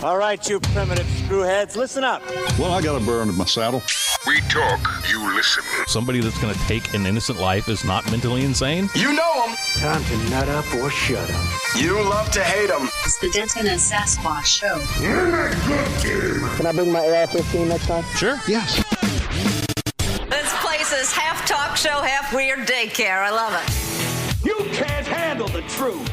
All right, you primitive screwheads, listen up. Well, I got a burr under my saddle. We talk, you listen. Somebody that's going to take an innocent life is not mentally insane? You know them. Time to nut up or shut up. You love to hate them. It's the Denton and Sasquatch Show. Can I bring my AR-15 next time? Sure. Yes. This place is half talk show, half weird daycare. I love it. You can't handle the truth.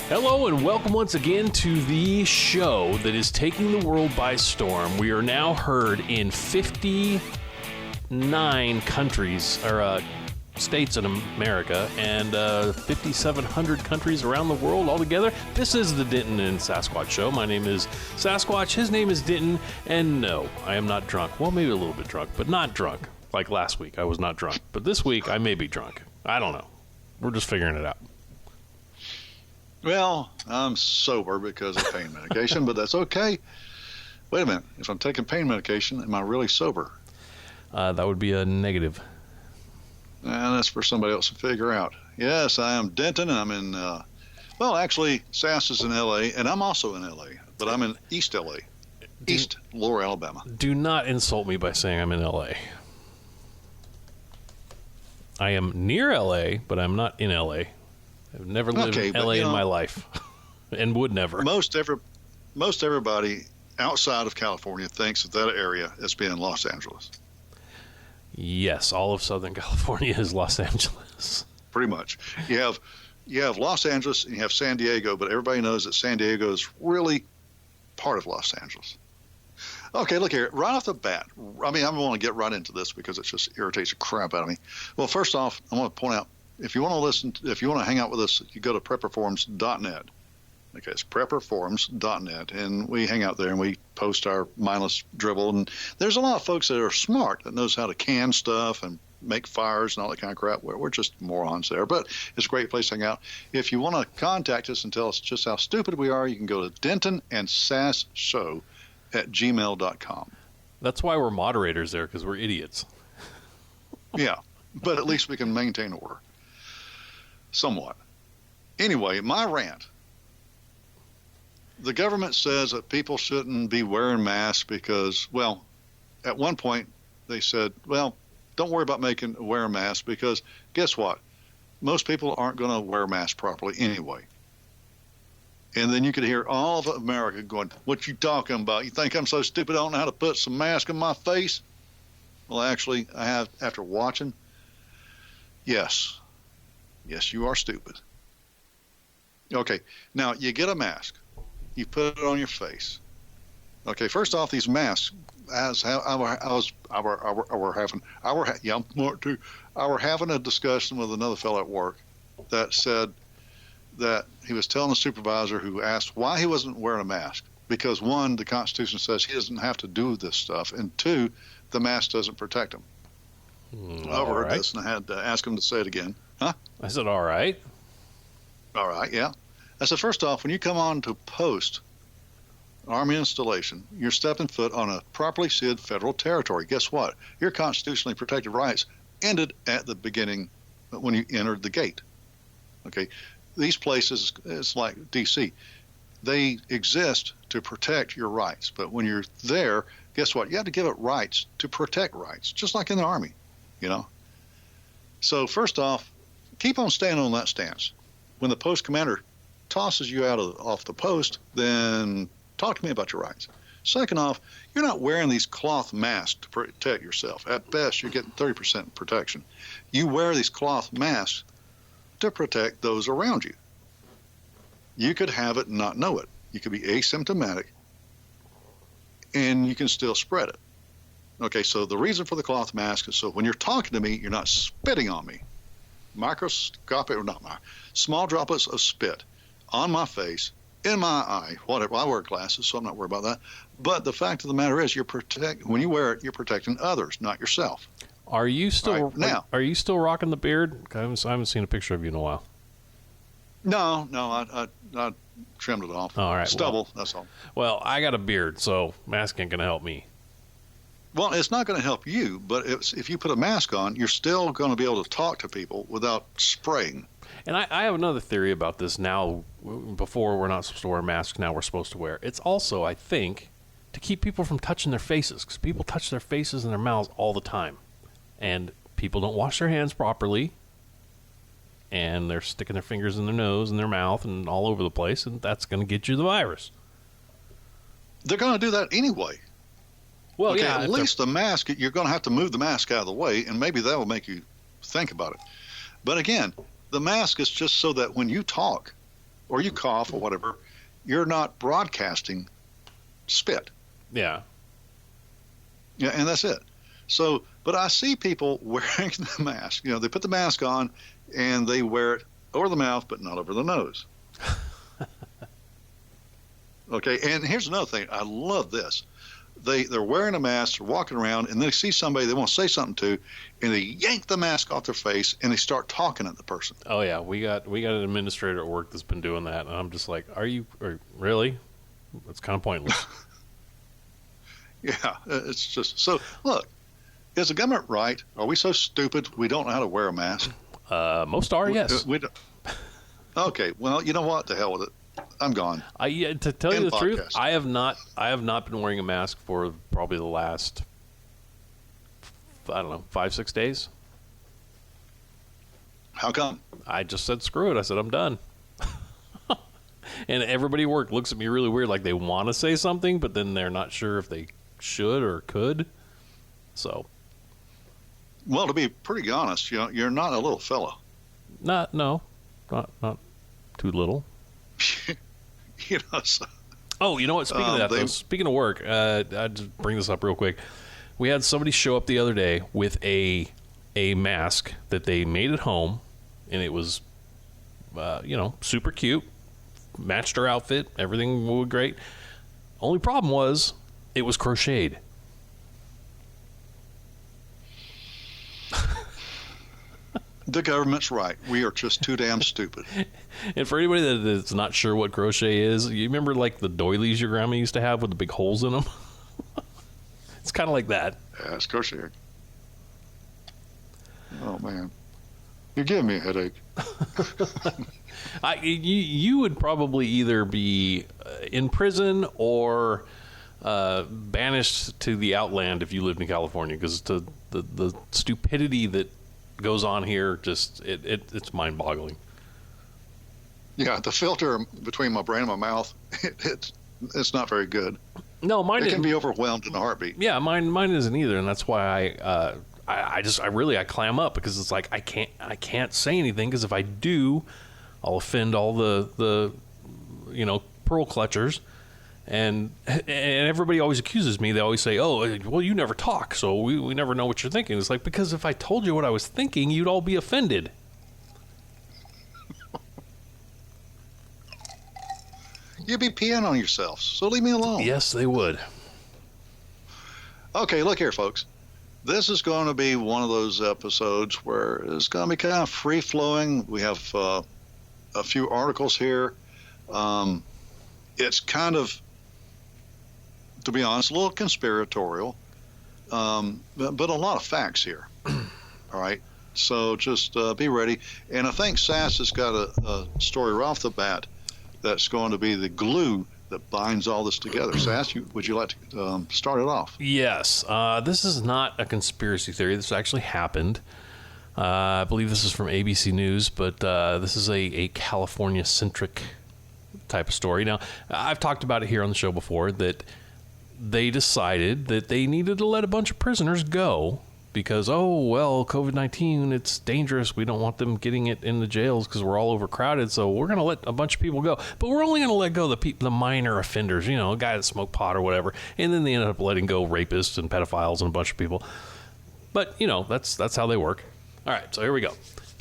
Hello and welcome once again to the show that is taking the world by storm. We are now heard in 59 countries, or states in America, and 5,700 countries around the world altogether. This is the Denton and Sasquatch Show. My name is Sasquatch, his name is Denton, and no, I am not drunk. Well, maybe a little bit drunk, but not drunk. Like last week, I was not drunk. But this week, I may be drunk. I don't know. We're just figuring it out. Well, I'm sober because of pain medication, but that's okay. Wait a minute. If I'm taking pain medication, am I really sober? That would be a negative. And that's for somebody else to figure out. Yes, I am Denton, and I'm in, well, actually, Sass is in L.A., and I'm also in L.A., but I'm in East L.A., East Lower Alabama. Do not insult me by saying I'm in L.A. I am near L.A., but I'm not in L.A. I've never lived in L.A. in my life, and would never. Most everybody outside of California thinks of that area as being Los Angeles. Yes, all of Southern California is Los Angeles. Pretty much. You have Los Angeles and you have San Diego, but everybody knows that San Diego is really part of Los Angeles. Okay, look here. Right off the bat, I mean, I want to get right into this because it just irritates the crap out of me. Well, first off, I want to point out, if you want to hang out with us, you go to prepperforums.net. Okay, it's prepperforums.net, and we hang out there and we post our mindless dribble. And there's a lot of folks that are smart that knows how to can stuff and make fires and all that kind of crap. We're just morons there, but it's a great place to hang out. If you want to contact us and tell us just how stupid we are, you can go to dentonandsasshow@gmail.com. That's why we're moderators there, because we're idiots. Yeah, but at least we can maintain order. Somewhat. Anyway, my rant. The government says that people shouldn't be wearing masks because, well, at one point they said, well, don't worry about wearing masks because guess what? Most people aren't going to wear masks properly anyway. And then you could hear all of America going, what you talking about? You think I'm so stupid I don't know how to put some mask on my face? Well, actually, I have, after watching, yes, you are stupid. Okay, now you get a mask. You put it on your face. Okay, first off, these masks, I were having a discussion with another fellow at work that said that he was telling the supervisor who asked why he wasn't wearing a mask. Because one, the Constitution says he doesn't have to do this stuff, and two, the mask doesn't protect him. I overheard this and I had to ask him to say it again. Huh? I said, all right. All right, yeah. I said, first off, when you come on to post Army installation, you're stepping foot on a properly sealed federal territory. Guess what? Your constitutionally protected rights ended at the beginning when you entered the gate. Okay? These places, it's like D.C., they exist to protect your rights. But when you're there, guess what? You have to give it rights to protect rights, just like in the Army, you know? So first off, keep on staying on that stance. When the post commander tosses you off the post, then talk to me about your rights. Second off, you're not wearing these cloth masks to protect yourself. At best, you're getting 30% protection. You wear these cloth masks to protect those around you. You could have it and not know it. You could be asymptomatic, and you can still spread it. Okay, so the reason for the cloth mask is so when you're talking to me, you're not spitting on me. Small droplets of spit on my face, in my eye, whatever. I wear glasses, so I'm not worried about that. But the fact of the matter is, when you wear it, you're protecting others, not yourself. Are you still right, now? Are you still rocking the beard? I haven't seen a picture of you in a while. No, I trimmed it off. All right, stubble. That's all. Well, I got a beard, so mask ain't gonna help me. Well, it's not going to help you, but if you put a mask on, you're still going to be able to talk to people without spraying. And I have another theory about this now. Before, we're not supposed to wear masks. Now we're supposed to wear. It's also, I think, to keep people from touching their faces, because people touch their faces and their mouths all the time. And people don't wash their hands properly. And they're sticking their fingers in their nose and their mouth and all over the place. And that's going to get you the virus. They're going to do that anyway. Well, okay, yeah. At least the mask, you're going to have to move the mask out of the way, and maybe that will make you think about it. But again, the mask is just so that when you talk or you cough or whatever, you're not broadcasting spit. Yeah. Yeah, and that's it. So, but I see people wearing the mask. You know, they put the mask on and they wear it over the mouth, but not over the nose. Okay, and here's another thing. I love this. They're wearing a mask, they're walking around, and they see somebody they want to say something to, and they yank the mask off their face, and they start talking at the person. Oh yeah, we got an administrator at work that's been doing that, and I'm just like, really? It's kind of pointless. Yeah, it's just so. Look, is the government right? Are we so stupid we don't know how to wear a mask? Most are, yes. We don't. Okay, well, you know what? The hell with it. I'm gone. To tell you the podcast. truth, I have not been wearing a mask for probably the last, I don't know, 5-6 days. How come? I just said screw it. I said I'm done. And everybody at work looks at me really weird, like they want to say something, but then they're not sure if they should or could. So, well, to be pretty honest, you know, you're not a little fella. Not too little. You know. So, oh, you know what? Speaking of that, though, speaking of work, I just bring this up real quick. We had somebody show up the other day with a mask that they made at home, and it was, super cute, matched her outfit, everything was great. Only problem was, it was crocheted. The government's right. We are just too damn stupid. And for anybody that's not sure what crochet is, you remember like the doilies your grandma used to have with the big holes in them? It's kind of like that. Yeah, it's crochet. Oh, man. You're giving me a headache. You would probably either be in prison or banished to the outland if you lived in California, because the stupidity that goes on here, just it's mind-boggling. Yeah, the filter between my brain and my mouth, it's not very good. No, mine it can be overwhelmed in a heartbeat. Yeah, mine isn't either, and that's why I clam up, because it's like I can't say anything, because if I do, I'll offend all the pearl clutchers. And everybody always accuses me. They always say, oh, well, you never talk, so we never know what you're thinking. It's like, because if I told you what I was thinking, you'd all be offended. You'd be peeing on yourselves, so leave me alone. Yes, they would. Okay, look here, folks. This is going to be one of those episodes where it's going to be kind of free-flowing. We have a few articles here. It's kind of, to be honest, a little conspiratorial, but a lot of facts here. All right, so just be ready. And I think Sass has got a story right off the bat that's going to be the glue that binds all this together. Sass, would you like to start it off? Yes. This is not a conspiracy theory. This actually happened. I believe this is from ABC News, but this is a California-centric type of story. Now, I've talked about it here on the show before, that they decided that they needed to let a bunch of prisoners go because, COVID-19, it's dangerous. We don't want them getting it in the jails because we're all overcrowded, so we're going to let a bunch of people go. But we're only going to let go the minor offenders, a guy that smoked pot or whatever, and then they ended up letting go rapists and pedophiles and a bunch of people. But, that's how they work. All right, so here we go.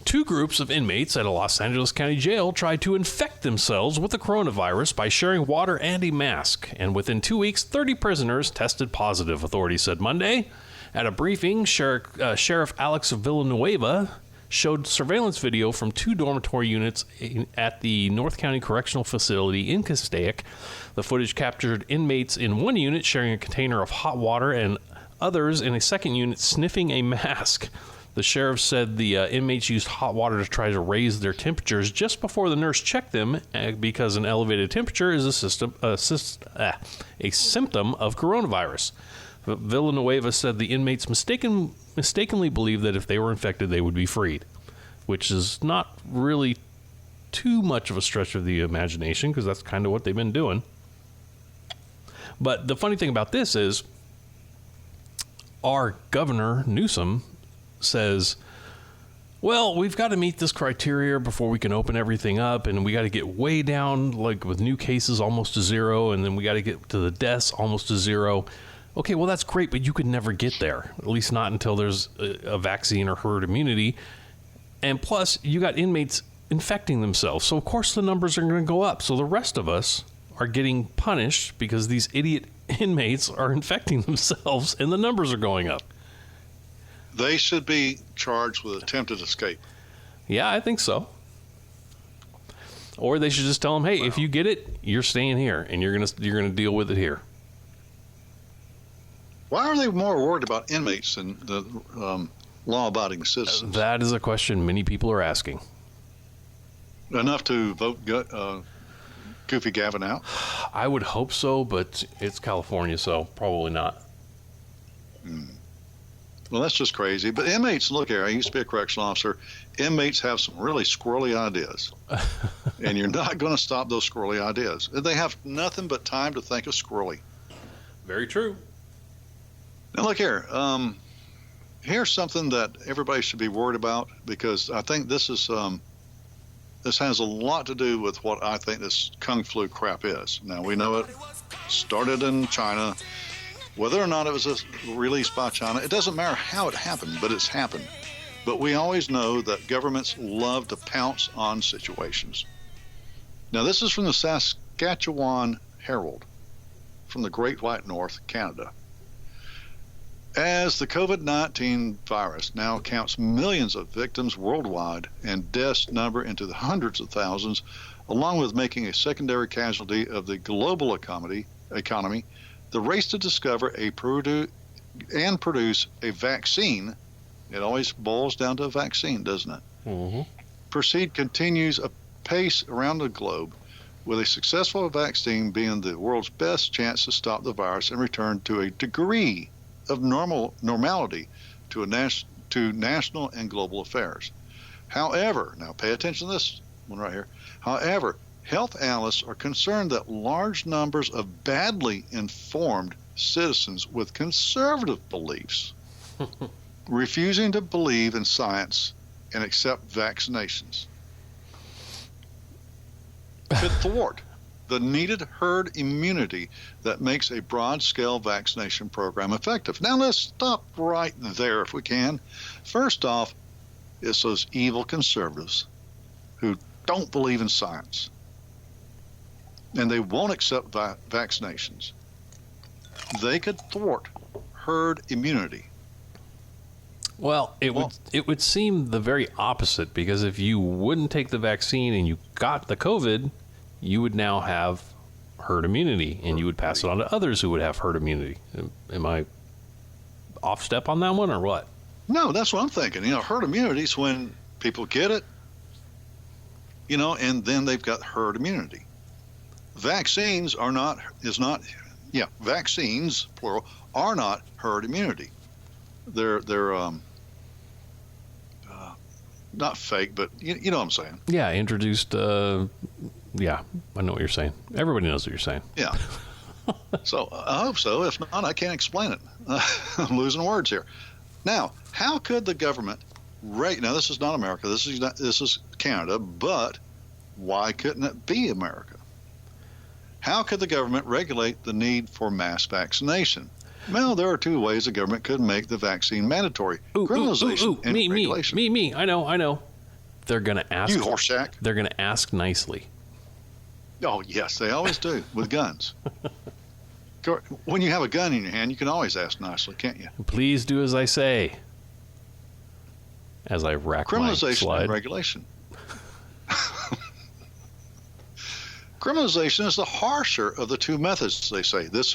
2 groups of inmates at a Los Angeles County jail tried to infect themselves with the coronavirus by sharing water and a mask. And within 2 weeks, 30 prisoners tested positive, authorities said Monday. At a briefing, Sheriff Alex Villanueva showed surveillance video from 2 dormitory units at the North County Correctional Facility in Castaic. The footage captured inmates in one unit sharing a container of hot water and others in a second unit sniffing a mask. The sheriff said the inmates used hot water to try to raise their temperatures just before the nurse checked them, because an elevated temperature is a symptom of coronavirus. Villanueva said the inmates mistakenly believed that if they were infected, they would be freed, which is not really too much of a stretch of the imagination, because that's kind of what they've been doing. But the funny thing about this is our governor, Newsom, says, well, we've got to meet this criteria before we can open everything up, and we got to get way down, like with new cases almost to zero, and then we got to get to the deaths almost to zero. Okay, well, that's great, but you could never get there, at least not until there's a vaccine or herd immunity. And plus, you got inmates infecting themselves, so of course the numbers are going to go up. So the rest of us are getting punished because these idiot inmates are infecting themselves, and the numbers are going up. They should be charged with attempted escape. Yeah, I think so. Or they should just tell them, hey, if you get it, you're staying here, and you're gonna deal with it here. Why are they more worried about inmates than the law-abiding citizens? That is a question many people are asking. Enough to vote Goofy Gavin out? I would hope so, but it's California, so probably not. Well, that's just crazy. But inmates, look here, I used to be a correctional officer. Inmates have some really squirrely ideas. And you're not going to stop those squirrely ideas. They have nothing but time to think of squirrely. Very true. Now, look here. Here's something that everybody should be worried about, because I think this is this has a lot to do with what I think this Kung Flu crap is. Now, we know it started in China. Whether or not it was released by China, it doesn't matter how it happened, but it's happened. But we always know that governments love to pounce on situations. Now, this is from the Saskatchewan Herald, from the Great White North, Canada. As the COVID-19 virus now counts millions of victims worldwide and deaths number into the hundreds of thousands, along with making a secondary casualty of the global economy, the race to discover and produce a vaccine, it always boils down to a vaccine, doesn't it? Mm-hmm. Continues apace around the globe, with a successful vaccine being the world's best chance to stop the virus and return to a degree of normality to national and global affairs. However, now pay attention to this one right here. However, health analysts are concerned that large numbers of badly informed citizens with conservative beliefs refusing to believe in science and accept vaccinations could thwart the needed herd immunity that makes a broad-scale vaccination program effective. Now, let's stop right there if we can. First off, it's those evil conservatives who don't believe in science, and they won't accept vaccinations. They could thwart herd immunity. Well, it would seem the very opposite, because if you wouldn't take the vaccine and you got the COVID, you would now have herd immunity, and you would pass it on to others who would have herd immunity. Am I off step on that one, or what? No, that's what I'm thinking. Herd immunity is when people get it, and then they've got herd immunity. Vaccines vaccines, plural, are not herd immunity. They're not fake, but you know what I'm saying. Yeah, introduced. Yeah, I know what you're saying. Everybody knows what you're saying. Yeah. So I hope so. If not, I can't explain it. I'm losing words here. Now, how could the government now this is not America. This is Canada. But why couldn't it be America? How could the government regulate the need for mass vaccination? Well, there are two ways the government could make the vaccine mandatory: criminalization and regulation. Me. I know. They're going to ask. You horseshack. They're going to ask nicely. Oh, yes, they always do with guns. When you have a gun in your hand, you can always ask nicely, can't you? Please do as I say. As I rack my slide. Criminalization and regulation. Criminalization is the harsher of the two methods, they say. This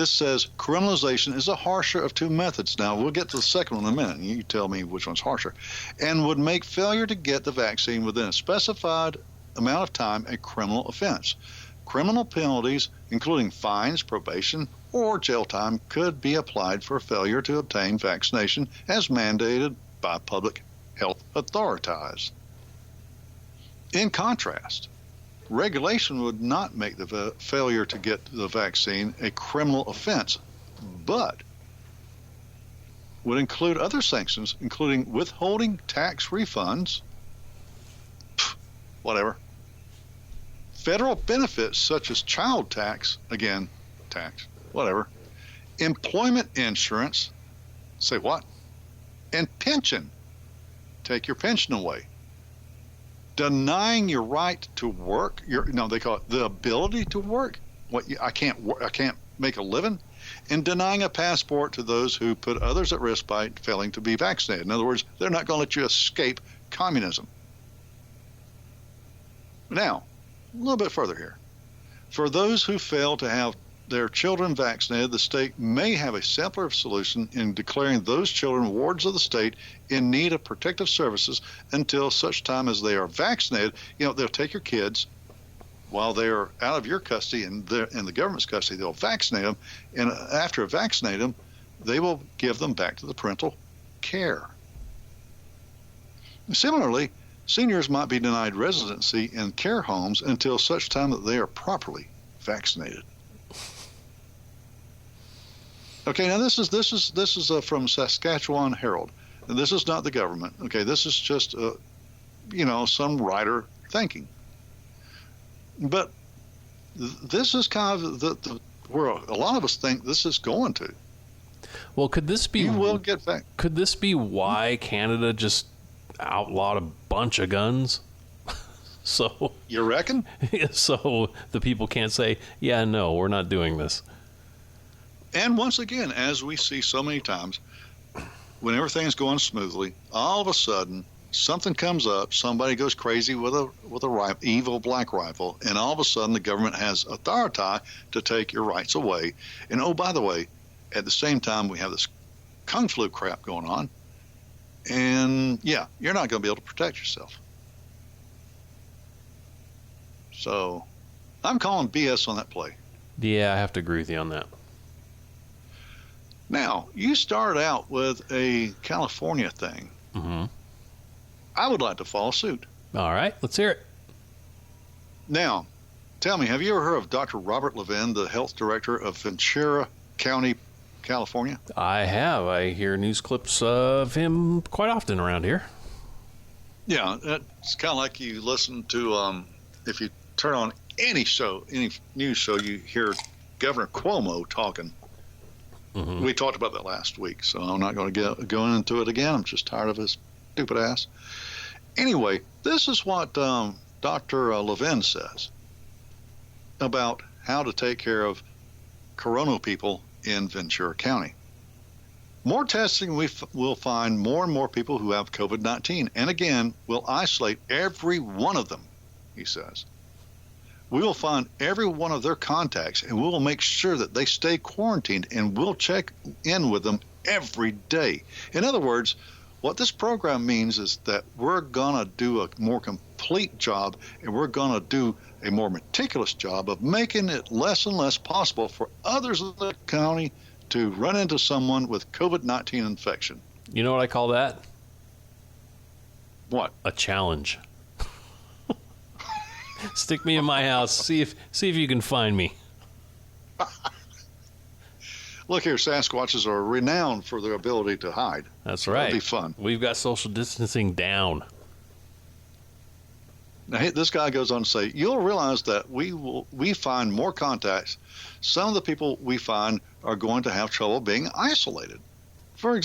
says criminalization is the harsher of two methods. Now, we'll get to the second one in a minute, and you tell me which one's harsher. And would make failure to get the vaccine within a specified amount of time a criminal offense. Criminal penalties, including fines, probation, or jail time, could be applied for failure to obtain vaccination as mandated by public health authorities. In contrast, regulation would not make the failure to get the vaccine a criminal offense, but would include other sanctions, including withholding tax refunds, whatever, federal benefits such as child tax, again, tax, whatever, employment insurance, say what, and pension, take your pension away. Denying your right to work, they call it the ability to work. I can't make a living, and denying a passport to those who put others at risk by failing to be vaccinated. In other words, they're not going to let you escape communism. Now, a little bit further here. For those who fail to have their children vaccinated, the state may have a simpler solution in declaring those children wards of the state in need of protective services until such time as they are vaccinated. They'll take your kids while they're out of your custody and they're in the government's custody. They'll vaccinate them, and after vaccinating them, they will give them back to the parental care. Similarly, seniors might be denied residency in care homes until such time that they are properly vaccinated. Okay, now this is from Saskatchewan Herald. And this is not the government. Okay, this is just some writer thinking. But this is kind of the where a lot of us think this is going to. Well, could this be? You will get back. Could this be why Canada just outlawed a bunch of guns? So you reckon? So the people can't say, "Yeah, no, we're not doing this." And once again, as we see so many times, when everything's going smoothly, all of a sudden something comes up, somebody goes crazy with a evil black rifle, and all of a sudden the government has authority to take your rights away. And oh, by the way, at the same time we have this kung flu crap going on, and yeah, you're not going to be able to protect yourself. So I'm calling BS on that play. Yeah, I have to agree with you on that. Now, you start out with a California thing. Mm-hmm. I would like to follow suit. All right, let's hear it. Now, tell me, have you ever heard of Dr. Robert Levin, the health director of Ventura County, California? I have. I hear news clips of him quite often around here. Yeah, it's kind of like you listen to, if you turn on any show, any news show, you hear Governor Cuomo talking. Mm-hmm. We talked about that last week, so I'm not going to go into it again. I'm just tired of his stupid ass. Anyway, this is what Dr. Levin says about how to take care of corona people in Ventura County. More testing, will find more and more people who have COVID-19, and again, we'll isolate every one of them, he says. We will find every one of their contacts, and we will make sure that they stay quarantined, and we'll check in with them every day. In other words, what this program means is that we're going to do a more complete job, and we're going to do a more meticulous job of making it less and less possible for others in the county to run into someone with COVID-19 infection. You know what I call that? What? A challenge. Stick me in my house. See if you can find me. Look here, Sasquatches are renowned for their ability to hide. That's right. That'll be fun. We've got social distancing down. Now, this guy goes on to say, you'll realize that we find more contacts. Some of the people we find are going to have trouble being isolated. For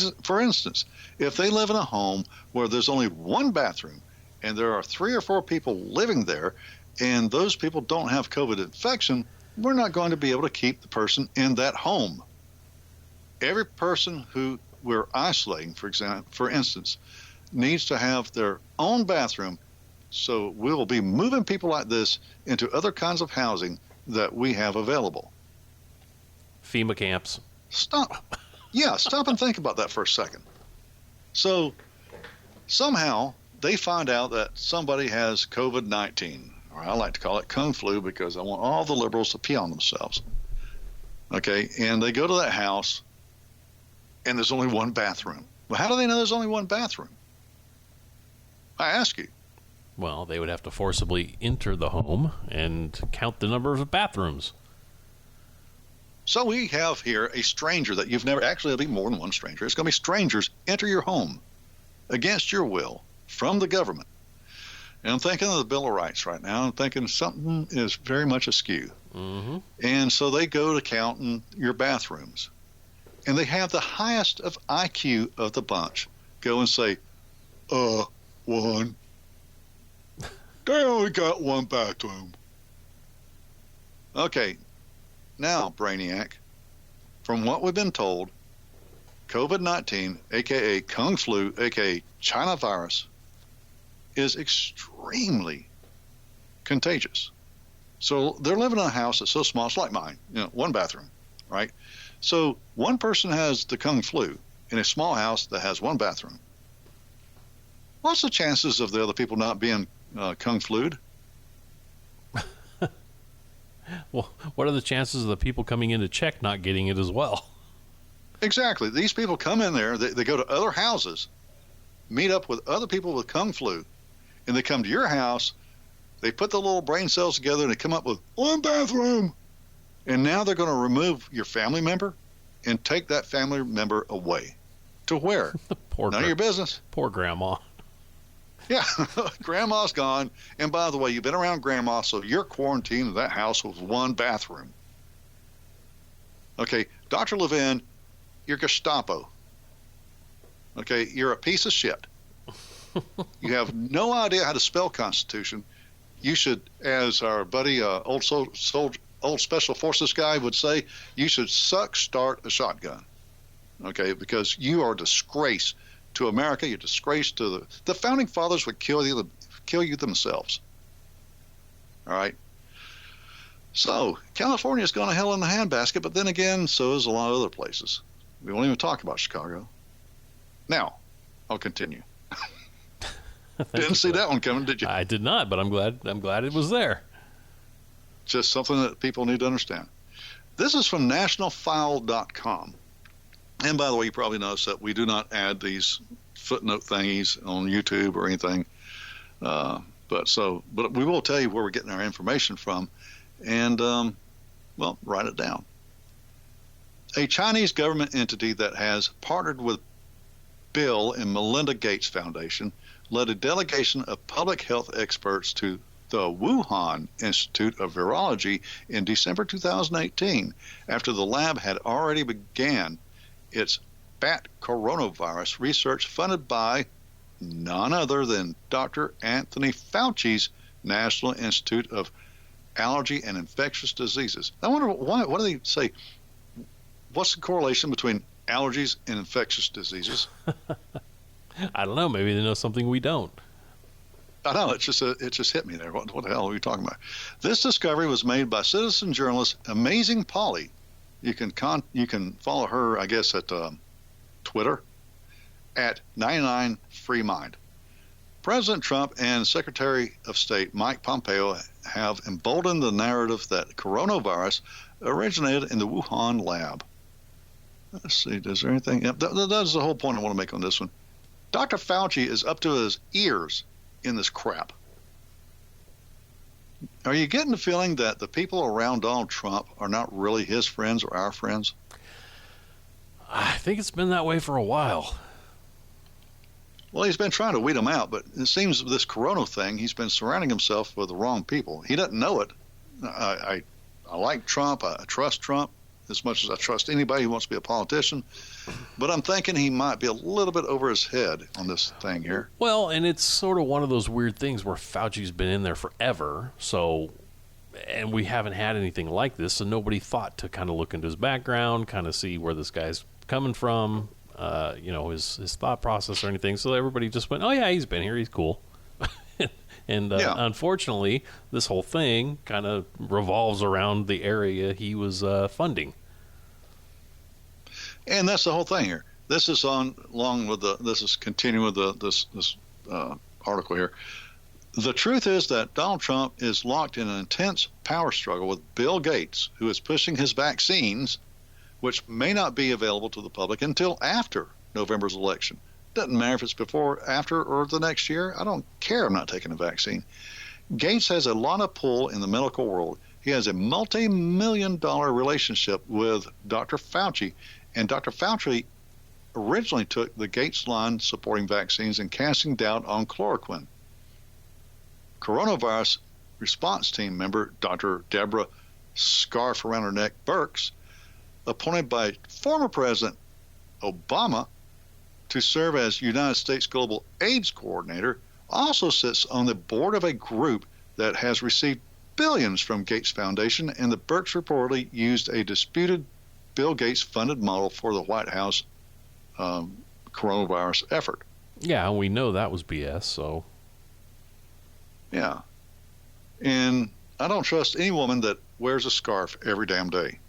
instance, if they live in a home where there's only one bathroom and there are 3 or 4 people living there, and those people don't have COVID infection, we're not going to be able to keep the person in that home. Every person who we're isolating, for instance, needs to have their own bathroom So we'll be moving people like this into other kinds of housing that we have available. FEMA camps. Stop. Yeah, stop and think about that for a second. So somehow they find out that somebody has COVID-19, or I like to call it Kung Flu because I want all the liberals to pee on themselves. Okay, and they go to that house, and there's only one bathroom. Well, how do they know there's only one bathroom? I ask you. Well, they would have to forcibly enter the home and count the number of bathrooms. So we have here a stranger that you've never, actually it'll be more than one stranger. It's going to be strangers enter your home against your will from the government. And I'm thinking of the Bill of Rights right now. I'm thinking something is very much askew. Mm-hmm. And so they go to counting your bathrooms. And they have the highest of IQ of the bunch go and say, one. They only got one bathroom. Okay, now, Brainiac, from what we've been told, COVID-19, a.k.a. Kung Flu, a.k.a. China virus, is extremely contagious. So they're living in a house that's so small, it's like mine, one bathroom, right? So one person has the Kung Flu in a small house that has one bathroom. What's the chances of the other people not being Kung Flu'd? Well, what are the chances of the people coming in to check not getting it as well? Exactly. These people come in there, they go to other houses, meet up with other people with Kung Flu, and they come to your house, they put the little brain cells together, and they come up with one bathroom. And now they're going to remove your family member and take that family member away. To where? None of your business. Poor grandma. Yeah, grandma's gone. And by the way, you've been around grandma, so you're quarantined in that house with one bathroom. Okay, Dr. Levin, you're Gestapo. Okay, you're a piece of shit. You have no idea how to spell Constitution. You should, as our buddy, old Special Forces guy would say, you should start a shotgun. Okay, because you are a disgrace to America. You're a disgrace to the founding fathers would kill you themselves. All right. So California is going to hell in the handbasket, but then again, so is a lot of other places. We won't even talk about Chicago. Now, I'll continue. Didn't see that one coming, did you? I did not, but I'm glad it was there. Just something that people need to understand. This is from nationalfile.com. And by the way, you probably noticed that we do not add these footnote thingies on YouTube or anything. But we will tell you where we're getting our information from. And, write it down. A Chinese government entity that has partnered with Bill and Melinda Gates Foundation led a delegation of public health experts to the Wuhan Institute of Virology in December 2018, after the lab had already began its bat coronavirus research funded by none other than Dr. Anthony Fauci's National Institute of Allergy and Infectious Diseases. I wonder, what do they say? What's the correlation between allergies and infectious diseases? I don't know. Maybe they know something we don't. I know, it just hit me there. What the hell are we talking about? This discovery was made by citizen journalist Amazing Polly. You can follow her, I guess, at Twitter at 99 Free Mind. President Trump and Secretary of State Mike Pompeo have emboldened the narrative that coronavirus originated in the Wuhan lab. Let's see, is there anything? Yep, that's the whole point I want to make on this one. Dr. Fauci is up to his ears in this crap. Are you getting the feeling that the people around Donald Trump are not really his friends or our friends? I think it's been that way for a while. Well, he's been trying to weed them out, but it seems this corona thing, he's been surrounding himself with the wrong people. He doesn't know it. I like Trump. I trust Trump as much as I trust anybody who wants to be a politician. But I'm thinking he might be a little bit over his head on this thing here. Well, and it's sort of one of those weird things where Fauci's been in there forever, and we haven't had anything like this, so nobody thought to kind of look into his background, kind of see where this guy's coming from, his thought process or anything. So everybody just went, oh, yeah, he's been here. He's cool. And unfortunately, this whole thing kind of revolves around the area he was funding. And that's the whole thing here. This is continuing with this article here. The truth is that Donald Trump is locked in an intense power struggle with Bill Gates, who is pushing his vaccines, which may not be available to the public until after November's election. Doesn't matter if it's before, after, or the next year. I don't care. I'm not taking a vaccine. Gates has a lot of pull in the medical world. He has a multi-million-dollar relationship with Dr. Fauci, and Dr. Fauci originally took the Gates line supporting vaccines and casting doubt on chloroquine. Coronavirus response team member Dr. Deborah Scarf Around Her Neck Birx, appointed by former President Obama to serve as United States Global AIDS Coordinator, also sits on the board of a group that has received billions from Gates Foundation, and the Birx reportedly used a disputed Bill Gates funded model for the White House coronavirus effort. Yeah, we know that was BS, so. Yeah. And I don't trust any woman that wears a scarf every damn day.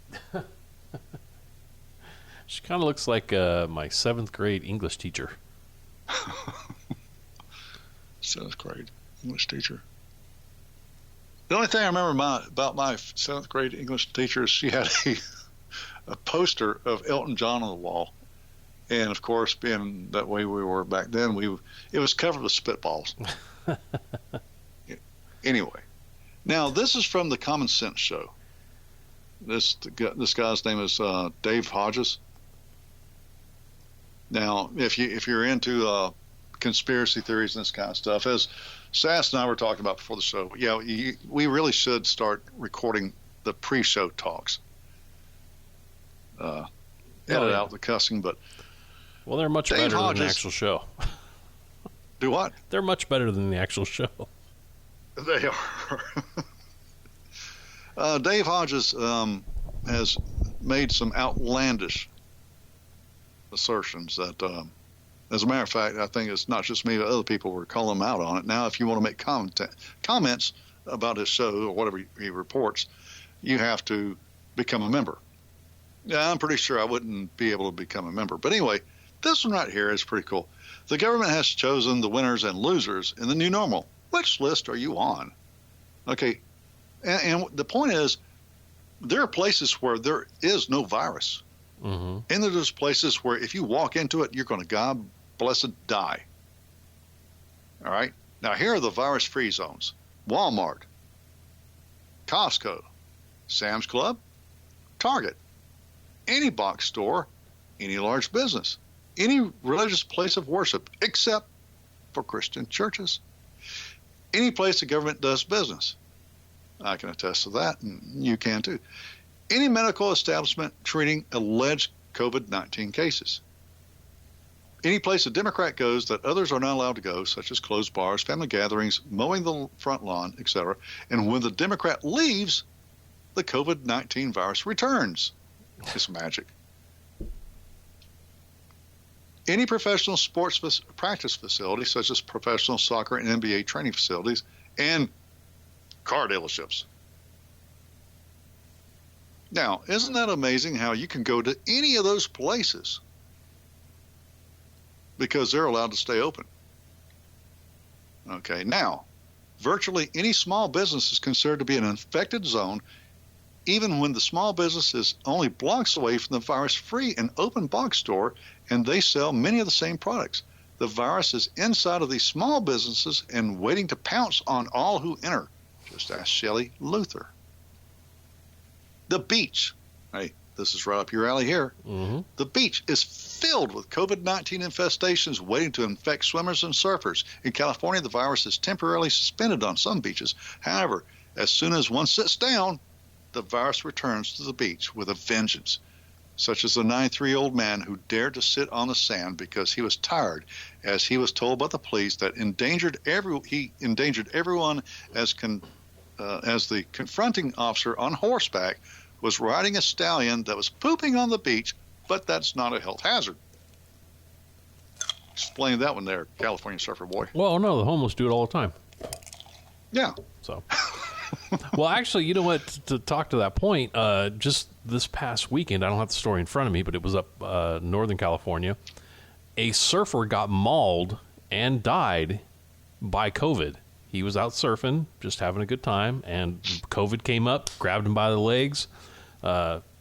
She kind of looks like my 7th grade English teacher. 7th grade English teacher. The only thing I remember about my 7th grade English teacher is she had a poster of Elton John on the wall. And, of course, being that way we were back then, it was covered with spitballs. Anyway, now this is from the Common Sense Show. This guy's name is Dave Hodges. Now, if you're into conspiracy theories and this kind of stuff, as Sass and I were talking about before the show, we really should start recording the pre-show talks. Edit out the cussing, but well, they're much better than the actual show. Do what? They're much better than the actual show. They are. Dave Hodges has made some outlandish assertions that, as a matter of fact, I think it's not just me, but other people were calling him out on it. Now, if you want to make comments about his show or whatever he reports, you have to become a member. Yeah, I'm pretty sure I wouldn't be able to become a member. But anyway, this one right here is pretty cool. The government has chosen the winners and losers in the new normal. Which list are you on? Okay, and the point is, there are places where there is no virus. Mm-hmm. And there's places where if you walk into it, you're going to, God blessed, die. All right? Now, here are the virus-free zones. Walmart, Costco, Sam's Club, Target, any box store, any large business, any religious place of worship, except for Christian churches. Any place the government does business. I can attest to that, and you can too. Any medical establishment treating alleged COVID-19 cases. Any place a Democrat goes that others are not allowed to go, such as closed bars, family gatherings, mowing the front lawn, etc. And when the Democrat leaves, the COVID-19 virus returns. It's magic. Any professional sports practice facility, such as professional soccer and NBA training facilities, and car dealerships. Now, isn't that amazing how you can go to any of those places because they're allowed to stay open? Okay, now, virtually any small business is considered to be an infected zone, even when the small business is only blocks away from the virus-free and open box store, and they sell many of the same products. The virus is inside of these small businesses and waiting to pounce on all who enter. Just ask Shelley Luther. The beach. Hey, this is right up your alley here. Mm-hmm. The beach is filled with COVID-19 infestations waiting to infect swimmers and surfers. In California, the virus is temporarily suspended on some beaches. However, as soon as one sits down, the virus returns to the beach with a vengeance, such as the 93-year-old man who dared to sit on the sand because he was tired, as he was told by the police that he endangered everyone as the confronting officer on horseback was riding a stallion that was pooping on the beach, but that's not a health hazard. Explain that one there, California surfer boy. Well, no, the homeless do it all the time. Yeah. So, well, actually, you know what? To talk to that point, just this past weekend, I don't have the story in front of me, but it was up Northern California. A surfer got mauled and died by COVID. He was out surfing, just having a good time, and COVID came up, grabbed him by the legs,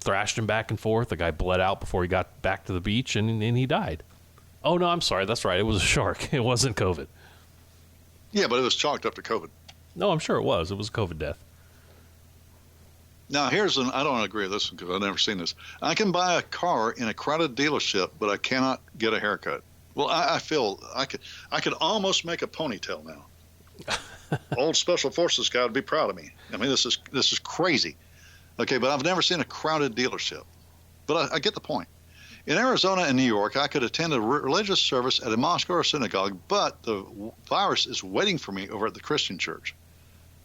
thrashed him back and forth. The guy bled out before he got back to the beach, and he died. Oh, no, I'm sorry. That's right. It was a shark. It wasn't COVID. Yeah, but it was chalked up to COVID. No, I'm sure it was. It was a COVID death. Now, I don't agree with this because I've never seen this. I can buy a car in a crowded dealership, but I cannot get a haircut. Well, I feel I could almost make a ponytail now. Old Special Forces guy would be proud of me. I mean, this is crazy. Okay, but I've never seen a crowded dealership. But I get the point. In Arizona and New York, I could attend a religious service at a mosque or a synagogue, but the virus is waiting for me over at the Christian church.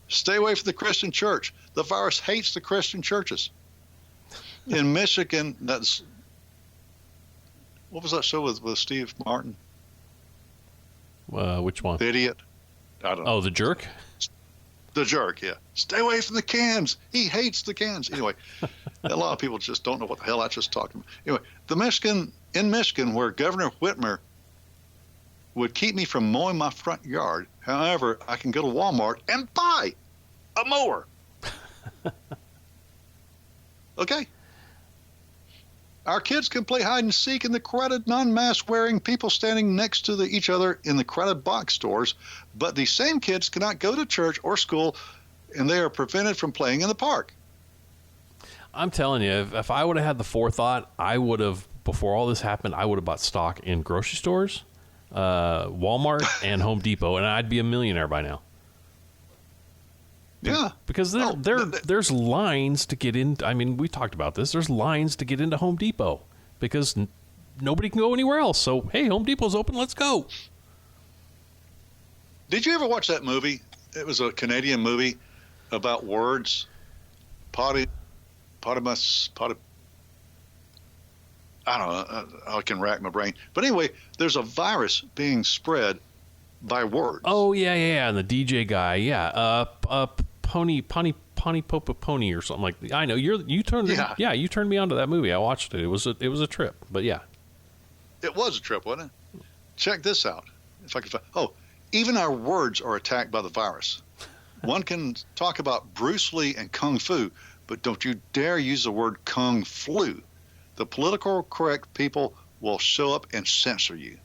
Stay away from the Christian church. The virus hates the Christian churches. In Michigan, what was that show with Steve Martin? Which one? The idiot. I don't know. Oh, The Jerk? The Jerk, yeah. Stay away from the cans. He hates the cans. Anyway, a lot of people just don't know what the hell I just talked about. Anyway, in Michigan, where Governor Whitmer would keep me from mowing my front yard, however, I can go to Walmart and buy a mower. Okay. Our kids can play hide and seek in the crowded, non-mask wearing people standing next to each other in the crowded box stores, but the same kids cannot go to church or school, and they are prevented from playing in the park. I'm telling you, if I would have had the forethought, I would have, before all this happened, I would have bought stock in grocery stores, Walmart, and Home Depot, and I'd be a millionaire by now. Yeah. Because there's lines to get in. I mean, we talked about this. There's lines to get into Home Depot because nobody can go anywhere else. So, hey, Home Depot's open. Let's go. Did you ever watch that movie? It was a Canadian movie about words. I don't know. I can rack my brain. But anyway, there's a virus being spread by words. Oh, yeah. And the DJ guy, yeah. Pony Popa Pony or something like that. I know you turned me onto that movie. I watched it. It was a trip, but yeah. It was a trip, wasn't it? Check this out. If I could find, even our words are attacked by the virus. One can talk about Bruce Lee and Kung Fu, but don't you dare use the word Kung Flu. The political correct people will show up and censor you.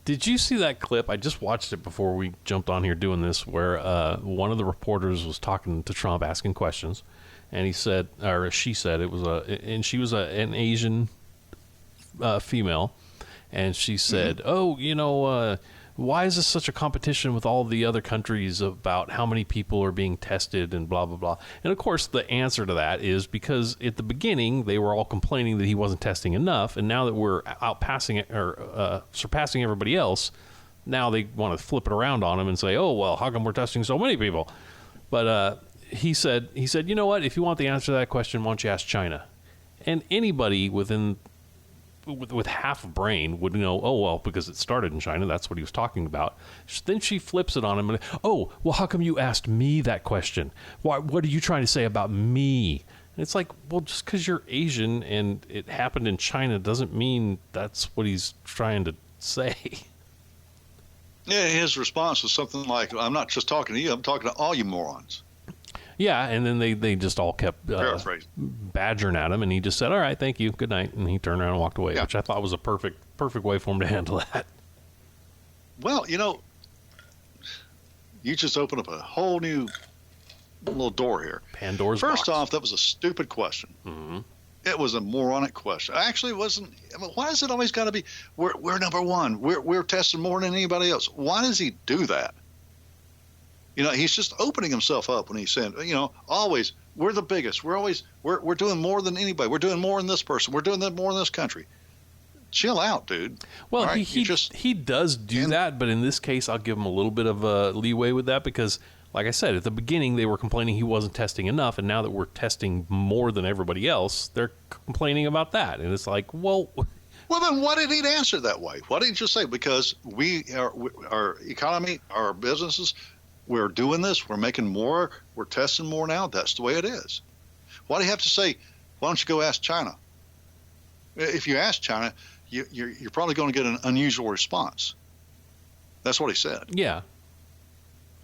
Did you see that clip? I just watched it before we jumped on here doing this, where one of the reporters was talking to Trump, asking questions, and he said, or she said, she was an Asian female, and she said, why is this such a competition with all the other countries about how many people are being tested and blah, blah, blah. And, of course, the answer to that is because at the beginning they were all complaining that he wasn't testing enough, and now that we're surpassing everybody else, now they want to flip it around on him and say, oh, well, how come we're testing so many people? But he said, you know what, if you want the answer to that question, why don't you ask China? And anybody with half a brain would know, oh, well, because it started in China, that's what he was talking about. Then she flips it on him and, oh, well, how come you asked me that question? What are you trying to say about me? And it's like, well, just because you're Asian and it happened in China doesn't mean that's what he's trying to say. Yeah, his response was something like, I'm not just talking to you, I'm talking to all you morons. Yeah, and then they just all kept badgering at him, and he just said, all right, thank you, good night, and he turned around and walked away, which I thought was a perfect way for him to handle that. Well, you just opened up a whole new little door here. Pandora's box. First off, that was a stupid question. Mm-hmm. It was a moronic question. Actually, it wasn't. I mean, why is it always got to be, we're number one, we're testing more than anybody else? Why does he do that? He's just opening himself up when he's saying, always, we're the biggest. We're doing more than anybody. We're doing more than this person. We're doing more in this country. Chill out, dude. Well, right? he does do that, but in this case, I'll give him a little bit of leeway with that because, like I said, at the beginning, they were complaining he wasn't testing enough, and now that we're testing more than everybody else, they're complaining about that. And it's like, well, then why did he answer that way? Why didn't you just say, because our economy, our businesses, we're doing this. We're making more. We're testing more now. That's the way it is. Why do you have to say, why don't you go ask China? If you ask China, you're probably going to get an unusual response. That's what he said. Yeah.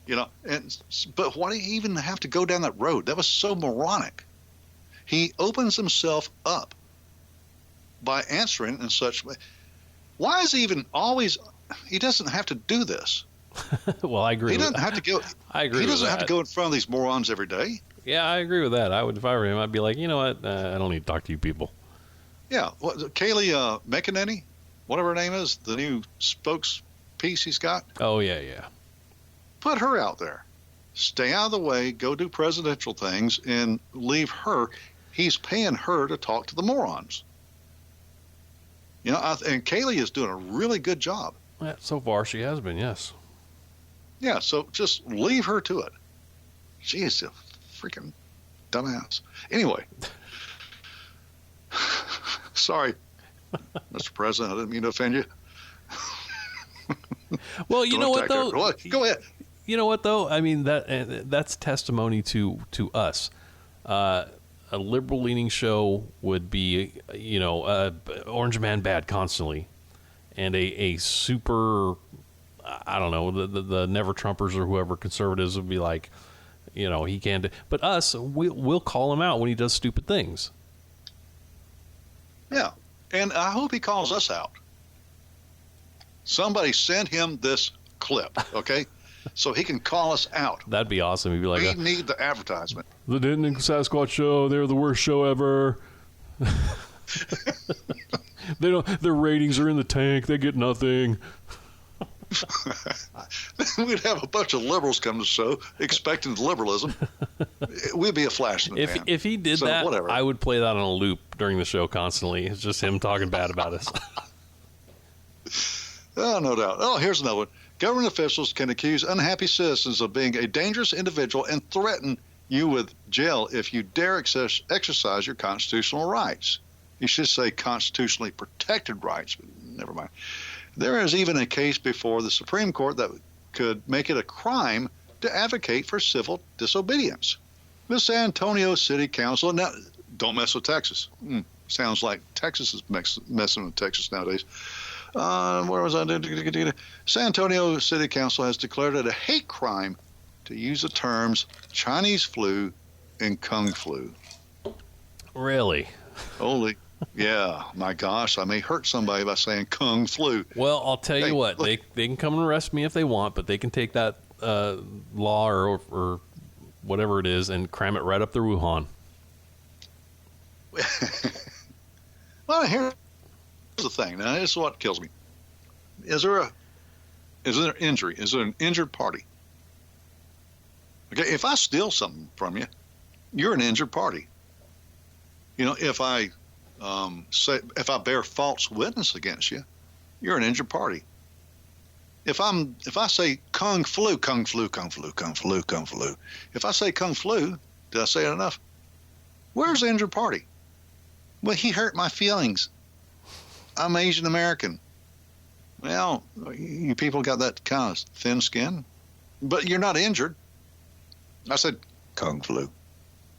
But why do you even have to go down that road? That was so moronic. He opens himself up by answering in such way. Why is he even always? He doesn't have to do this. Well, I agree. He doesn't have to go. I agree. He doesn't with have to that. go in front of these morons every day. Yeah, I agree with that. I would, if I were him, I'd be like, you know what? I don't need to talk to you people. Yeah, Kayleigh McEnany, whatever her name is, the new spokespiece he's got. Oh yeah. Put her out there. Stay out of the way. Go do presidential things and leave her. He's paying her to talk to the morons. And Kayleigh is doing a really good job. Yeah, so far she has been, yes. Yeah, so just leave her to it. She is a freaking dumbass. Anyway. Sorry, Mr. President. I didn't mean to offend you. Well, you know what, though? Go ahead. You know what, though? I mean, that's testimony to us. A liberal-leaning show would be, Orange Man bad constantly. And a super, I don't know, the never-Trumpers or whoever, conservatives would be like, he can't do. But us, we'll call him out when he does stupid things. Yeah, and I hope he calls us out. Somebody send him this clip, okay? So he can call us out. That'd be awesome. He'd be like, we need the advertisement. The Denton and Sasquatch show, they're the worst show ever. Their ratings are in the tank. They get nothing. We'd have a bunch of liberals come to the show expecting liberalism. We'd be a flash in the pan. If he did that, whatever. I would play that on a loop during the show constantly. It's just him talking bad about us. Oh, no doubt. Oh, here's another one. Government officials can accuse unhappy citizens of being a dangerous individual and threaten you with jail if you dare exercise your constitutional rights. You should say constitutionally protected rights, but never mind. There is even a case before the Supreme Court that could make it a crime to advocate for civil disobedience. The San Antonio City Council, now don't mess with Texas. Sounds like Texas is messing with Texas nowadays. Where was I? San Antonio City Council has declared it a hate crime to use the terms Chinese flu and Kung flu. Really? Holy. Yeah, my gosh, I may hurt somebody by saying Kung flu. Well, I'll tell you what, they can come and arrest me if they want, but they can take that law or whatever it is and cram it right up their Wuhan. Well, here's the thing. Now, this is what kills me. Is there injury? Is there an injured party? Okay, if I steal something from you, you're an injured party. If I bear false witness against you, you're an injured party. If I say Kung flu, Kung flu, Kung flu, Kung flu, Kung flu, if I say Kung flu, did I say it enough? Where's the injured party? Well, he hurt my feelings. I'm Asian American. Well, you people got that kind of thin skin, but you're not injured. I said Kung flu.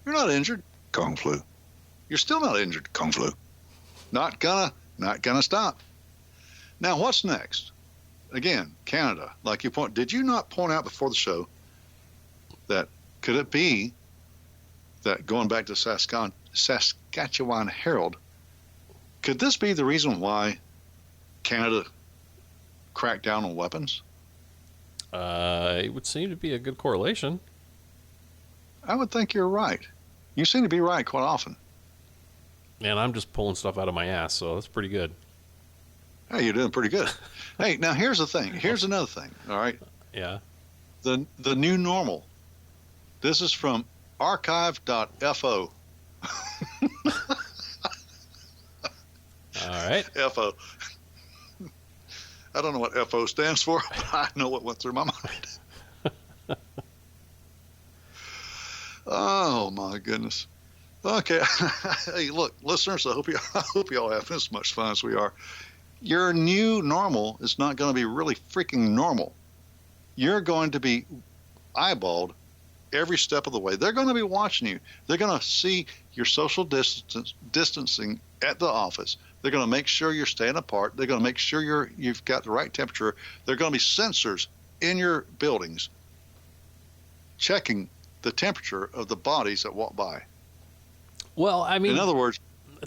You're not injured. Kung flu. You're still not injured. Kung flu. Not gonna stop. Now, what's next? Again, Canada. Like you did you not point out before the show that could it be that going back to Saskatchewan Herald, could this be the reason why Canada cracked down on weapons? It would seem to be a good correlation. I would think you're right. You seem to be right quite often. And I'm just pulling stuff out of my ass, so that's pretty good. Hey, you're doing pretty good. Hey, now here's the thing. Here's another thing. All right. Yeah. The new normal. This is from archive.fo. All right. FO. I don't know what FO stands for, but I know what went through my mind. Oh my goodness. Okay. Hey, look, listeners, I hope you all have as much fun as we are. Your new normal is not going to be really freaking normal. You're going to be, eyeballed every step of the way. They're going to be watching you. They're going to see your social distancing at the office. They're going to make sure you're staying apart. They're going to make sure you've got the right temperature. There are going to be sensors in your buildings checking the temperature of the bodies that walk by. Well, I mean, in other words,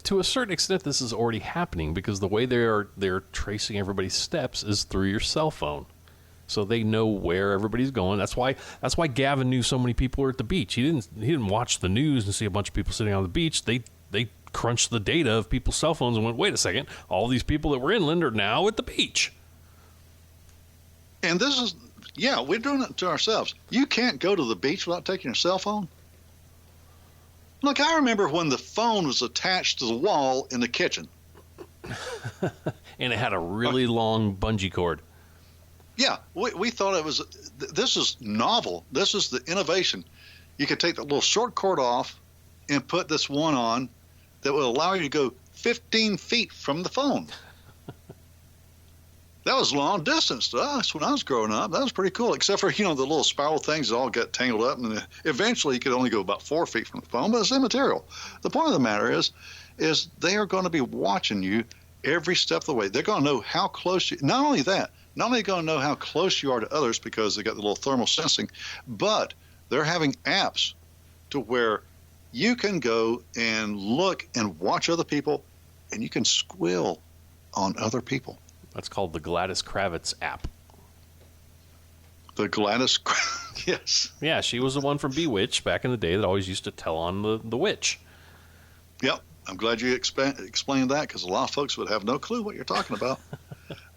to a certain extent, this is already happening because the way they're tracing everybody's steps is through your cell phone. So they know where everybody's going. That's why Gavin knew so many people were at the beach. He didn't watch the news and see a bunch of people sitting on the beach. They crunched the data of people's cell phones and went, wait a second, all these people that were inland are now at the beach. And this is, we're doing it to ourselves. You can't go to the beach without taking your cell phone. Look, I remember when the phone was attached to the wall in the kitchen. And it had a really long bungee cord. Yeah, we thought it was, this is novel. This is the innovation. You could take the little short cord off and put this one on that will allow you to go 15 feet from the phone. That was long distance to us when I was growing up. That was pretty cool, except for, the little spiral things that all got tangled up. And eventually you could only go about 4 feet from the phone, but it's immaterial. The point of the matter is they are going to be watching you every step of the way. They're going to know how close you, not only that, not only going to know how close you are to others because they got the little thermal sensing, but they're having apps to where you can go and look and watch other people, and you can squill on other people. That's called the Gladys Kravitz app. The Gladys, yes. Yeah, she was the one from Bewitched back in the day that always used to tell on the witch. Yep, I'm glad you explained that because a lot of folks would have no clue what you're talking about.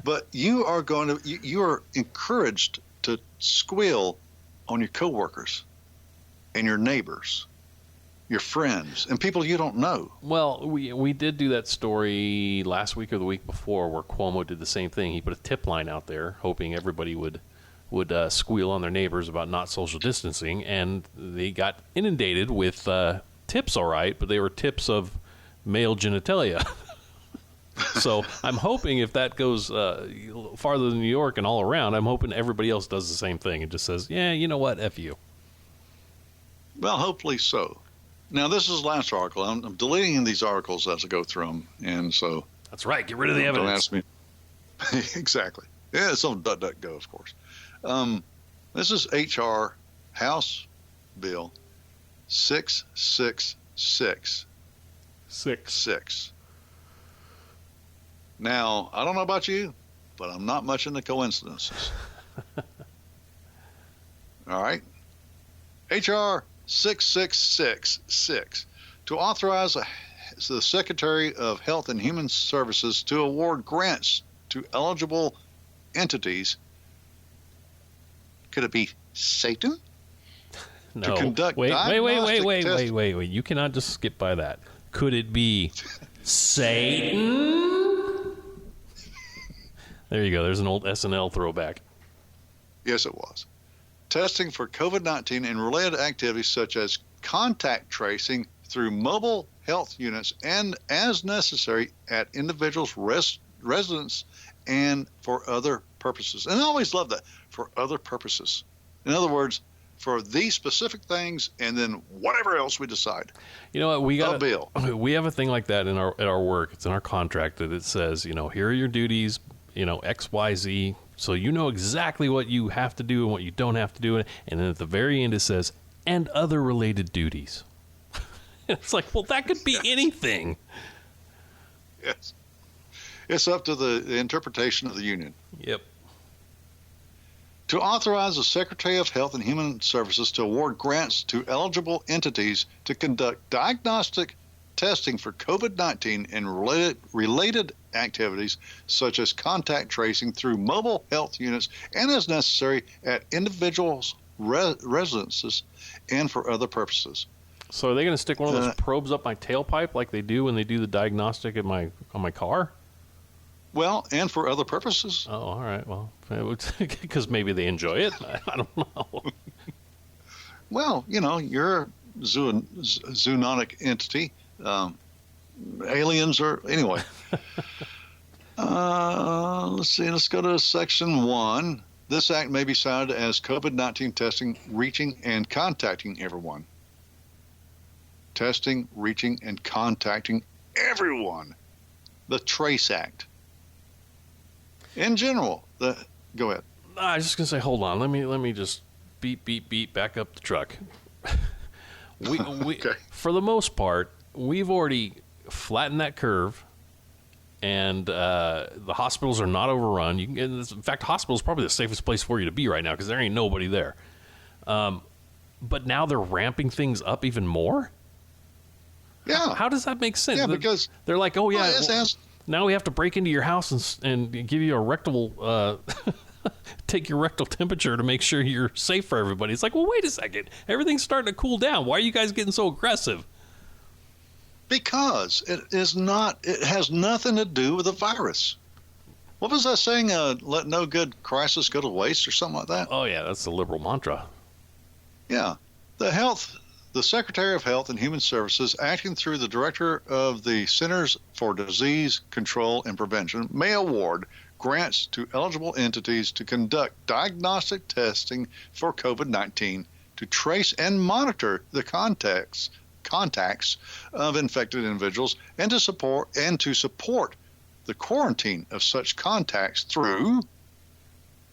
But you are you are encouraged to squeal on your coworkers and your neighbors, your friends, and people you don't know. Well, we did do that story last week or the week before where Cuomo did the same thing. He put a tip line out there hoping everybody would squeal on their neighbors about not social distancing, and they got inundated with tips, all right, but they were tips of male genitalia. So I'm hoping if that goes farther than New York and all around, I'm hoping everybody else does the same thing and just says, yeah, you know what, F you. Well, hopefully so. Now, this is the last article. I'm deleting these articles as I go through them, and so... That's right. Get rid of the evidence. Don't ask me. Exactly. Yeah, it's on DuckDuckGo, of course. This is H.R. House Bill 666. 6. Now, I don't know about you, but I'm not much into coincidences. All right? H.R. 6666 to authorize the Secretary of Health and Human Services to award grants to eligible entities. Could it be Satan? No. To conduct wait. testing. You cannot just skip by that. Could it be Satan? There you go. There's an old SNL throwback. Yes, it was. Testing for COVID-19 and related activities such as contact tracing through mobile health units and, as necessary, at individuals' residence and for other purposes. And I always love that, for other purposes. In other words, for these specific things and then whatever else we decide. You know what? We have a thing like that at our work. It's in our contract that it says, here are your duties, X, Y, Z. So you know exactly what you have to do and what you don't have to do. And then at the very end it says, and other related duties. It's like, well, that could be anything. Yes. It's up to the interpretation of the union. Yep. To authorize the Secretary of Health and Human Services to award grants to eligible entities to conduct diagnostic testing for COVID-19 and related activities such as contact tracing through mobile health units and as necessary at individuals' residences and for other purposes. So are they going to stick one of those probes up my tailpipe like they do when they do the diagnostic on my car? Well, and for other purposes. Oh, all right. Well, because maybe they enjoy it. I don't know. Well, you're a zoonotic entity. Aliens are anyway. Let's see. Let's go to section 1. This act may be cited as COVID-19 testing, reaching, and contacting everyone. Testing, reaching, and contacting everyone. The Trace Act. In general, go ahead. I was just gonna say, hold on. Let me just beep, back up the truck. we Okay. For the most part, we've already flattened that curve, and the hospitals are not overrun. In fact, the hospital is probably the safest place for you to be right now because there ain't nobody there. But now they're ramping things up even more. Yeah. How does that make sense? Yeah, because they're like, oh yeah, well, now we have to break into your house and give you a rectal, take your rectal temperature to make sure you're safe for everybody. It's like, well, wait a second, everything's starting to cool down. Why are you guys getting so aggressive? Because it has nothing to do with the virus. What was that saying? Let no good crisis go to waste or something like that? Oh yeah, that's the liberal mantra. Yeah. The Secretary of Health and Human Services, acting through the Director of the Centers for Disease Control and Prevention, may award grants to eligible entities to conduct diagnostic testing for COVID-19 to trace and monitor the contacts of infected individuals and to support the quarantine of such contacts through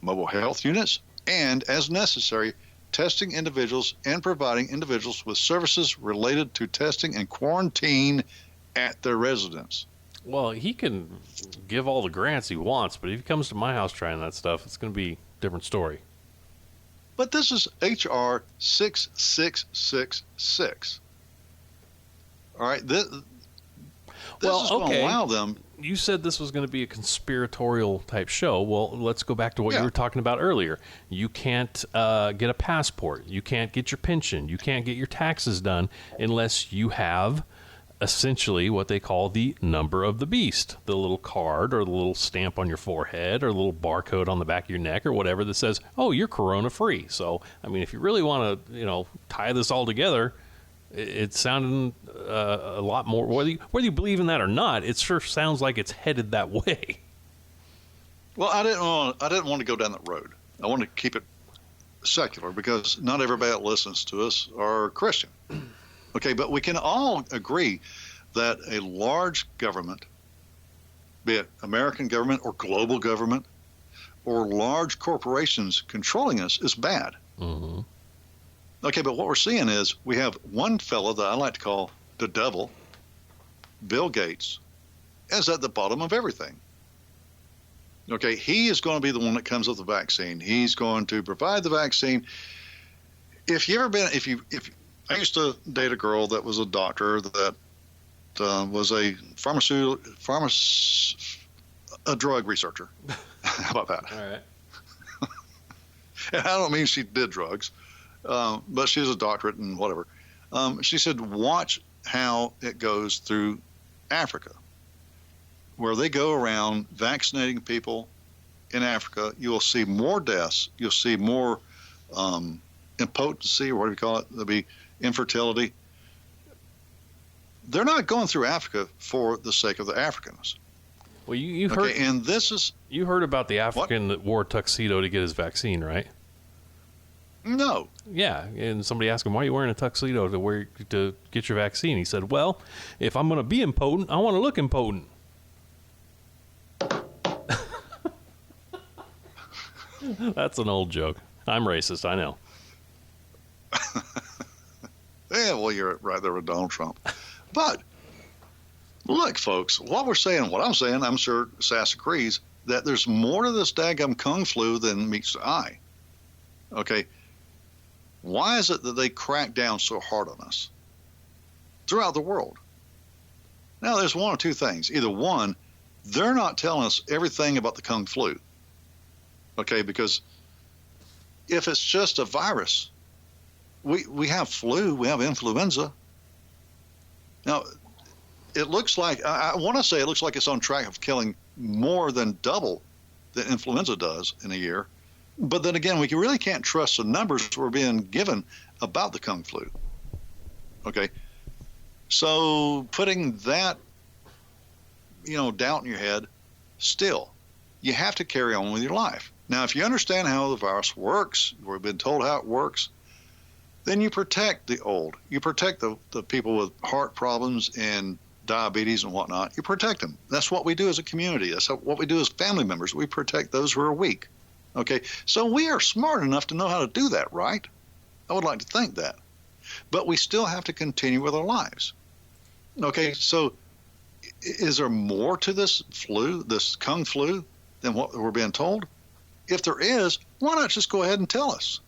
mobile health units and, as necessary, testing individuals and providing individuals with services related to testing and quarantine at their residence. Well, he can give all the grants he wants, but if he comes to my house trying that stuff, it's going to be a different story. But this is H.R. 6666. All right, this is going to allow them. You said this was going to be a conspiratorial type show. Well, let's go back to what you were talking about earlier. You can't get a passport. You can't get your pension. You can't get your taxes done unless you have essentially what they call the number of the beast, the little card or the little stamp on your forehead or the little barcode on the back of your neck or whatever that says, oh, you're corona free. So, I mean, if you really want to, tie this all together, it's sounding a lot more, whether you believe in that or not, it sure sounds like it's headed that way. Well, I didn't want to go down that road. I want to keep it secular because not everybody that listens to us are Christian. Okay, but we can all agree that a large government, be it American government or global government, or large corporations controlling us is bad. Mm-hmm. Okay, but what we're seeing is we have one fellow that I like to call the devil, Bill Gates, is at the bottom of everything. Okay, he is going to be the one that comes up with the vaccine. He's going to provide the vaccine. If I used to date a girl that was a doctor that was a a drug researcher. How about that? All right. And I don't mean she did drugs. But she's a doctorate and whatever. She said, watch how it goes through Africa, where they go around vaccinating people in Africa. You will see more deaths. You'll see more impotency, or whatever you call it. There'll be infertility. They're not going through Africa for the sake of the Africans. Well, you've heard, and this is... You heard about the African that wore a tuxedo to get his vaccine, right? No. Yeah, and somebody asked him, why are you wearing a tuxedo to get your vaccine? He said, well, if I'm going to be impotent, I want to look impotent. That's an old joke. I'm racist, I know. Yeah, well, you're right there with Donald Trump. But, look, folks, what I'm saying, I'm sure Sass agrees, that there's more to this daggum Kung flu than meets the eye. Okay? Why is it that they crack down so hard on us throughout the world? Now, there's one or two things. Either one, they're not telling us everything about the Kung flu. Okay, because if it's just a virus, we have flu, we have influenza. Now, it looks like, I want to say it looks like it's on track of killing more than double than influenza does in a year. But then again, we really can't trust the numbers we're being given about the Kung flu. Okay? So putting that, doubt in your head, still, you have to carry on with your life. Now, if you understand how the virus works, we've been told how it works, then you protect the old. You protect the people with heart problems and diabetes and whatnot. You protect them. That's what we do as a community. That's what we do as family members. We protect those who are weak. Okay, so we are smart enough to know how to do that, right? I would like to think that. But we still have to continue with our lives. Okay, so is there more to this flu, this Kung flu, than what we're being told? If there is, why not just go ahead and tell us?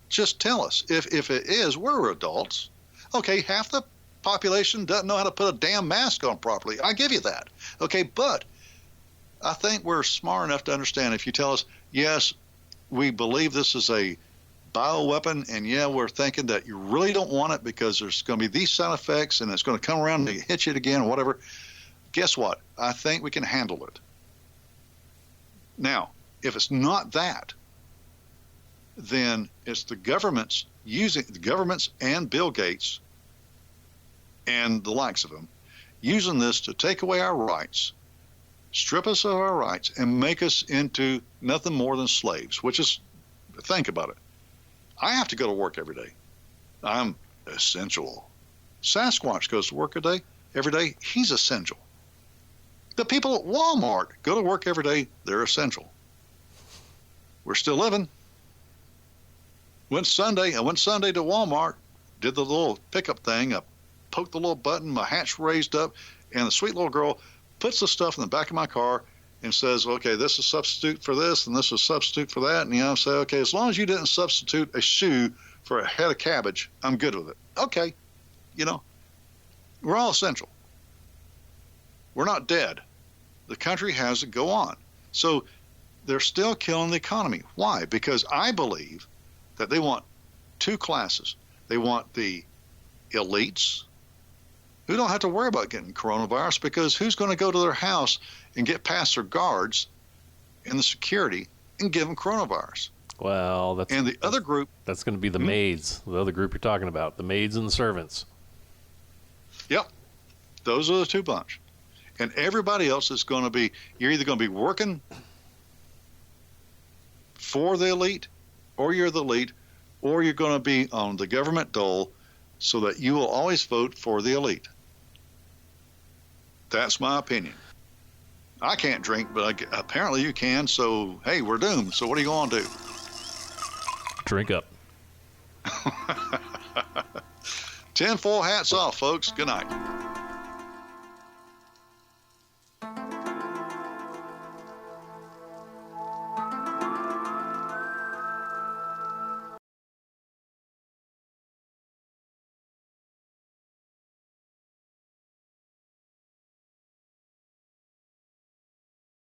Just tell us. If it is, we're adults. Okay, half the population doesn't know how to put a damn mask on properly. I give you that. Okay, but I think we're smart enough to understand if you tell us, yes, we believe this is a bioweapon, and yeah, we're thinking that you really don't want it because there's going to be these side effects and it's going to come around and hit you again, whatever. Guess what? I think we can handle it. Now, if it's not that, then it's the governments and Bill Gates and the likes of them using this to take away our rights, strip us of our rights, and make us into nothing more than slaves, which is, think about it. I have to go to work every day. I'm essential. Sasquatch goes to work every day. He's essential. The people at Walmart go to work every day. They're essential. We're still living. I went Sunday to Walmart, did the little pickup thing. I poked the little button, my hatch raised up, and the sweet little girl puts the stuff in the back of my car and says, okay, this is a substitute for this, and this is a substitute for that. And, I say, okay, as long as you didn't substitute a shoe for a head of cabbage, I'm good with it. Okay. We're all essential. We're not dead. The country has to go on. So they're still killing the economy. Why? Because I believe that they want two classes. They want the elites who don't have to worry about getting coronavirus, because who's going to go to their house and get past their guards and the security and give them coronavirus? Well, and the other group, that's going to be the maids, the other group you're talking about, the maids and the servants. Yep. Those are the two bunch. And everybody else is going to be, you're either going to be working for the elite, or you're the elite, or you're going to be on the government dole, so that you will always vote for the elite. That's my opinion. I can't drink, but apparently you can, so, hey, we're doomed. So what are you going to do? Drink up. Tinfoil hats off, folks. Good night.